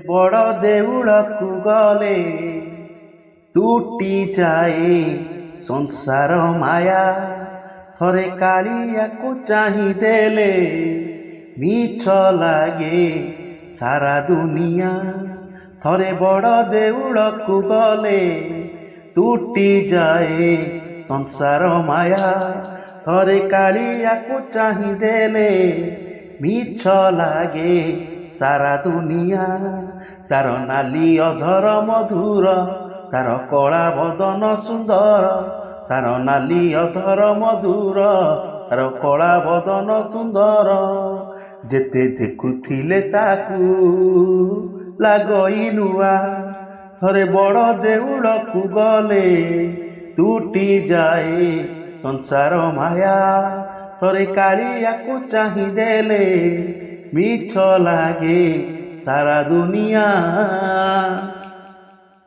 ବଡ଼ ଦେଉଳକୁ ଗଲେ ତୁଟି ଯାଏ ସଂସାର ମାୟା। ଥରେ କାଳିଆକୁ ଚାହିଁ ଦେଲେ ମିଛ ଲାଗେ ସାରା ଦୁନିଆ। ଥରେ ବଡ଼ ଦେଉଳକୁ ଗଲେ ତୁଟି ଯାଏ ସଂସାର ମାୟା। ଥରେ କାଳିଆକୁ ଚାହିଁ ଦେଲେ ମିଛ ଲାଗେ ସାରା ଦୁନିଆ। ତାର ନାଲି ଅଧର ମଧୁର, ତାର କଳା ବଦନ ସୁନ୍ଦର। ତାର ନାଲି ଅଧର ମଧୁର, ତାର କଳା ବଦନ ସୁନ୍ଦର। ଯେତେ ଦେଖୁଥିଲେ ତାକୁ ଲାଗଇ ନୂଆ। ଥରେ ବଡ଼ ଦେଉଳକୁ ଗଲେ ତୁଟି ଯାଏ ସଂସାର ମାୟା। ଥରେ କାଳିଆକୁ ଚାହିଁ ଦେଲେ ମିଛ ଲାଗେ ସାରା ଦୁନିଆ।